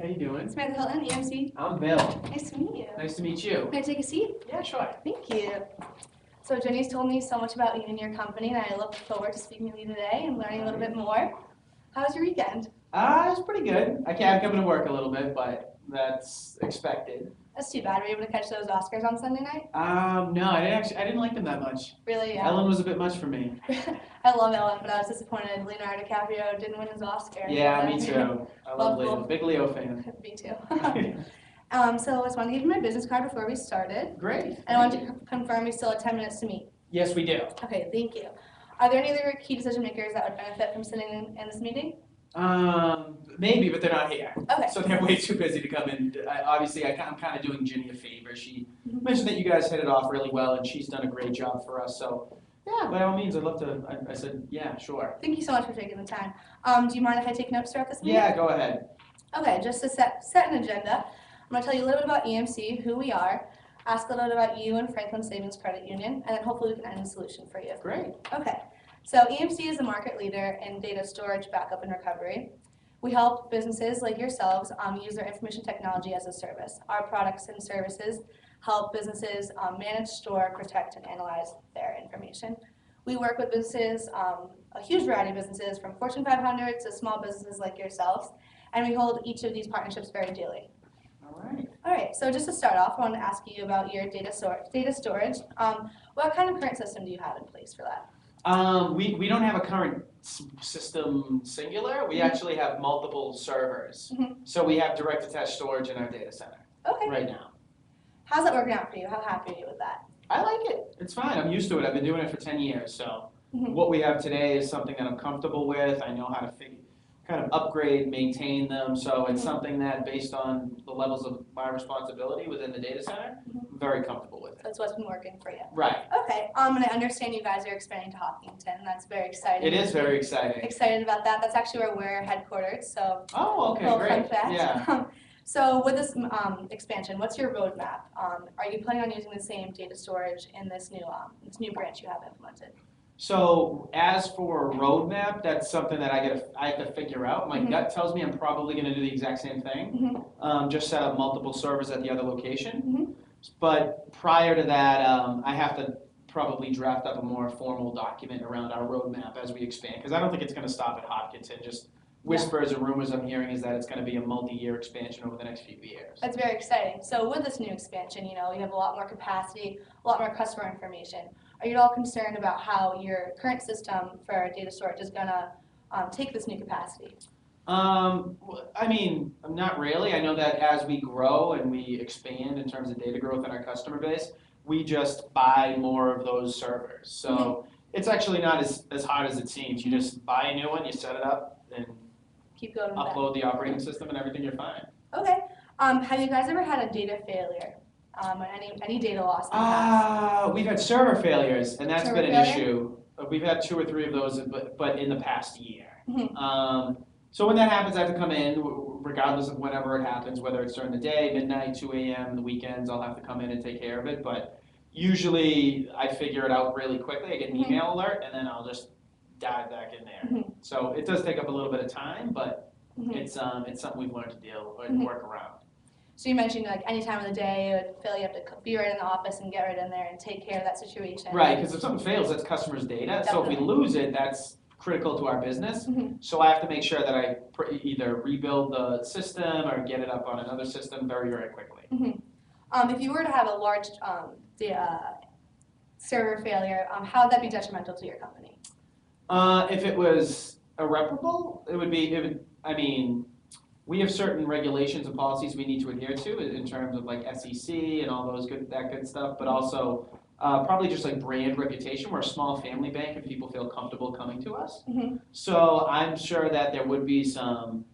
How you doing? Samantha, Hilton, EMC. I'm Bill. Nice to meet you. Nice to meet you. Can I take a seat? Yeah, sure. Thank you. So Jenny's told me so much about you and your company, and I look forward to speaking with you today and learning a little bit more. How was your weekend? It's pretty good. I can't come to work a little bit, but that's expected. That's too bad. Were you able to catch those Oscars on Sunday night? No, I didn't like them that much. Really? Yeah. Ellen was a bit much for me. I love Ellen, but I was disappointed Leonardo DiCaprio didn't win his Oscar. Yeah, me too. I love Leo. Big Leo fan. Me too. So I just wanted to give you my business card before we started. Great. And I wanted to confirm we still have 10 minutes to meet. Yes, we do. Okay, thank you. Are there any other key decision makers that would benefit from sitting in this meeting? Maybe, but they're not here. Okay. So they're way too busy to come in. I'm kind of doing Ginny a favor. She mentioned that you guys hit it off really well, and she's done a great job for us. So, yeah, by all means, I'd love to. I said, yeah, sure. Thank you so much for taking the time. Do you mind if I take notes throughout this meeting? Yeah, go ahead. Okay, just to set an agenda, I'm going to tell you a little bit about EMC, who we are, ask a little bit about you and Franklin Savings Credit Union, and then hopefully we can find a solution for you. Great. Okay, so EMC is a market leader in data storage, backup, and recovery. We help businesses like yourselves use their information technology as a service. Our products and services help businesses manage, store, protect, and analyze their information. We work with businesses, a huge variety of businesses, from Fortune 500 to small businesses like yourselves, and we hold each of these partnerships very dearly. All right, so just to start off, I want to ask you about your data storage. What kind of current system do you have in place for that? We don't have a current system singular. We actually have multiple servers. So we have direct attached storage in our data center right now. How's that working out for you? How happy are you with that? I like it. It's fine. I'm used to it. I've been doing it for 10 years. So what we have today is something that I'm comfortable with. I know how to kind of upgrade, maintain them. So it's something that, based on the levels of my responsibility within the data center, I'm very comfortable with it. That's what's been working for you. Right. Okay. And I understand you guys are expanding to Hopkinton. That's very exciting. It is very exciting. Excited about that. That's actually where we're headquartered. So. Oh, okay, cool, great. Fun fact. Yeah. So with this expansion, what's your roadmap? Are you planning on using the same data storage in this new branch you have implemented? So as for a roadmap, that's something that I have to figure out. My gut tells me I'm probably going to do the exact same thing, just set up multiple servers at the other location. But prior to that, I have to probably draft up a more formal document around our roadmap as we expand, because I don't think it's going to stop at Hopkinton. Just whispers or rumors I'm hearing is that it's going to be a multi-year expansion over the next few years. That's very exciting. So with this new expansion, you have a lot more capacity, a lot more customer information. Are you at all concerned about how your current system for data storage is going to take this new capacity? I mean, not really. I know that as we grow and we expand in terms of data growth in our customer base, we just buy more of those servers. So it's actually not as hard as it seems. You just buy a new one, you set it up, and keep going with upload the operating system, and everything, you're fine. Okay. Have you guys ever had a data failure? Or any data loss in the past? We've had server failures, and that's been an issue. We've had 2 or 3 of those, but in the past year. So when that happens, I have to come in, regardless of whenever it happens, whether it's during the day, midnight, 2 a.m., the weekends, I'll have to come in and take care of it. But usually I figure it out really quickly. I get an email alert, and then I'll just dive back in there. So it does take up a little bit of time, but it's something we've learned to deal and work around. So you mentioned like any time of the day, it would feel you have to be right in the office and get right in there and take care of that situation. Right, because if something fails, that's customers' data. Definitely. So if we lose it, that's critical to our business. So I have to make sure that I either rebuild the system or get it up on another system very, very quickly. If you were to have a large server failure, how would that be detrimental to your company? If it was irreparable, I mean, we have certain regulations and policies we need to adhere to in terms of like SEC and all that good stuff, but also probably just like brand reputation. We're a small family bank and people feel comfortable coming to us. So I'm sure that there would be some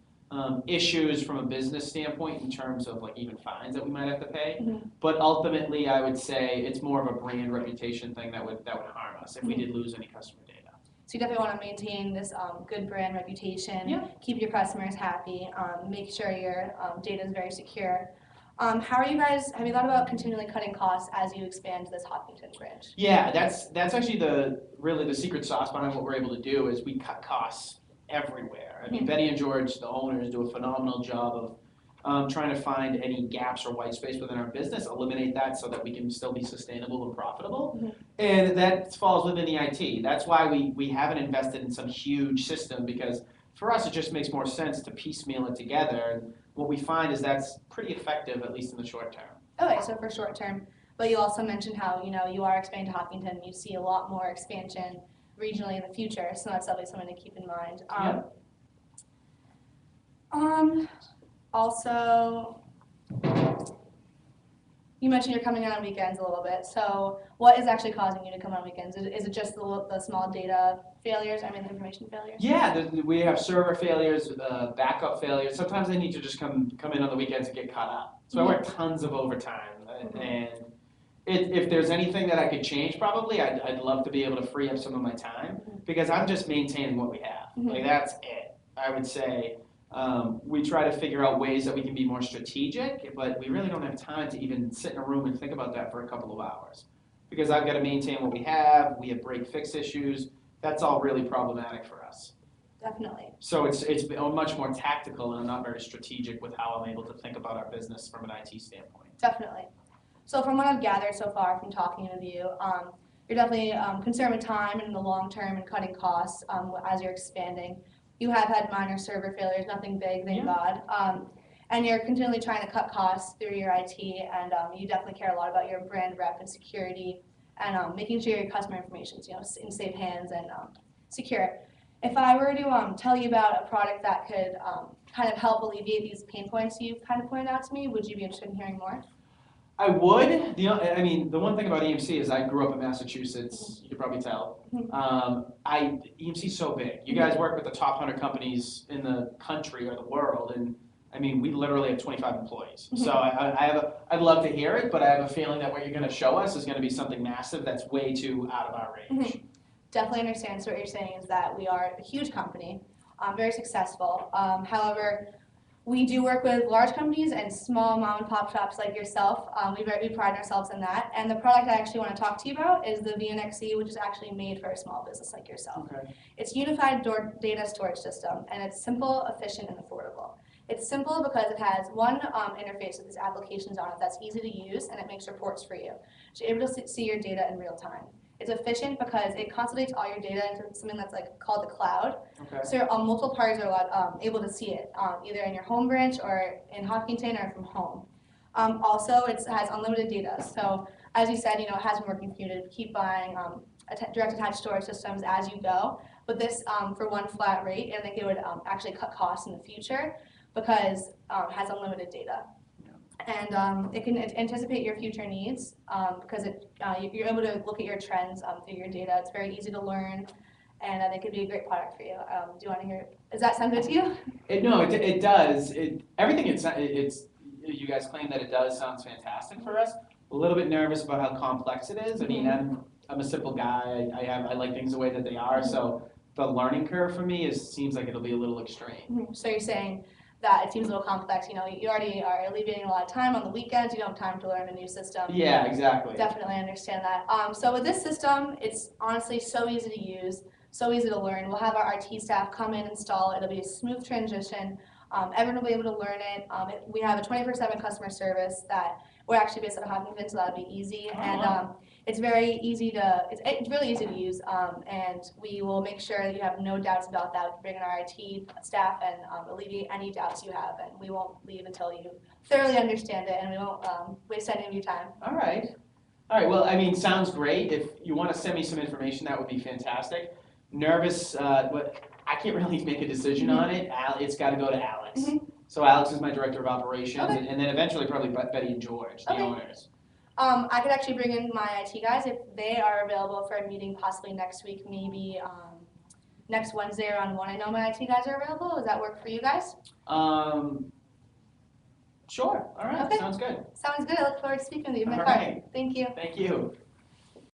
issues from a business standpoint in terms of like even fines that we might have to pay. But ultimately, I would say it's more of a brand reputation thing that would harm us if we did lose any customer data. So you definitely want to maintain this good brand reputation, keep your customers happy, make sure your data is very secure. Have you thought about continually cutting costs as you expand this Hopkinton branch? Yeah, that's actually really the secret sauce behind what we're able to do is we cut costs everywhere. I mean, Betty and George, the owners, do a phenomenal job of trying to find any gaps or white space within our business, eliminate that so that we can still be sustainable and profitable. Mm-hmm. And that falls within the IT. That's why we haven't invested in some huge system, because for us it just makes more sense to piecemeal it together. And what we find is that's pretty effective, at least in the short term. Okay, so for short term, but you also mentioned how, you are expanding to Hopkinton, you see a lot more expansion regionally in the future, so that's definitely something to keep in mind. Also, you mentioned you're coming in on weekends a little bit, so what is actually causing you to come on weekends? Is it just the small data failures, the information failures? Yeah, we have server failures, backup failures. Sometimes they need to just come in on the weekends and get caught up. So I work tons of overtime, and if there's anything that I could change, probably I'd love to be able to free up some of my time, because I'm just maintaining what we have. Like, that's it. I would say we try to figure out ways that we can be more strategic, but we really don't have time to even sit in a room and think about that for a couple of hours, because I've got to maintain what we have. We have break-fix issues. That's all really problematic for us. Definitely. So it's much more tactical, and I'm not very strategic with how I'm able to think about our business from an IT standpoint. Definitely. So from what I've gathered so far from talking with you, you're definitely concerned with time and the long term and cutting costs as you're expanding. You have had minor server failures, nothing big, thank God. And you're continually trying to cut costs through your IT, and you definitely care a lot about your brand rep and security, and making sure your customer information is in safe hands and secure. If I were to tell you about a product that could kind of help alleviate these pain points you've kind of pointed out to me, would you be interested in hearing more? I would. The one thing about EMC is I grew up in Massachusetts. You could probably tell. EMC's so big. You guys work with the top 100 companies in the country or the world, and we literally have 25 employees. So I'd love to hear it, but I have a feeling that what you're going to show us is going to be something massive that's way too out of our range. Definitely understand. So what you're saying is that we are a huge company, very successful. However, we do work with large companies and small mom and pop shops like yourself. We pride ourselves in that. And the product I actually want to talk to you about is the VNXC, which is actually made for a small business like yourself. Okay. It's a unified data storage system, and it's simple, efficient, and affordable. It's simple because it has one interface with these applications on it that's easy to use, and it makes reports for you. So you're able to see your data in real time. It's efficient because it consolidates all your data into something that's called the cloud. Okay. So multiple parties are able to see it, either in your home branch or in Hopkinton or from home. Also, it has unlimited data. So as you said, it has been working for you to keep buying direct attached storage systems as you go. But this, for one flat rate, I think it would actually cut costs in the future because it has unlimited data. And it can anticipate your future needs because you're able to look at your trends through your data. It's very easy to learn, and I think it'd be a great product for you. Do you want to hear? Does that sound good to you? It does. Everything you guys claim that it does sounds fantastic for us. A little bit nervous about how complex it is. I'm a simple guy. I like things the way that they are. So the learning curve for me seems like it'll be a little extreme. So you're saying that it seems a little complex. You already are alleviating a lot of time on the weekends. You don't have time to learn a new system. Yeah, exactly. Definitely understand that. So with this system, it's honestly so easy to use, so easy to learn. We'll have our IT staff come in, install it. It'll be a smooth transition. Everyone will be able to learn it. We have a 24/7 customer service that we're actually based out of Hopkinton, so that'll be easy. And it's very easy it's really easy to use, and we will make sure that you have no doubts about that. We can bring in our IT staff and alleviate any doubts you have, and we won't leave until you thoroughly understand it, and we won't waste any of your time. All right. Well, sounds great. If you want to send me some information, that would be fantastic. Nervous, but I can't really make a decision on it. It's got to go to Alex. So Alex is my director of operations, and then eventually probably Betty and George, the owners. I could actually bring in my IT guys if they are available for a meeting possibly next week, maybe next Wednesday around 1. I know my IT guys are available. Does that work for you guys? Sure. All right. Okay. Sounds good. Sounds good. I look forward to speaking with you. All right. Thank you. Thank you.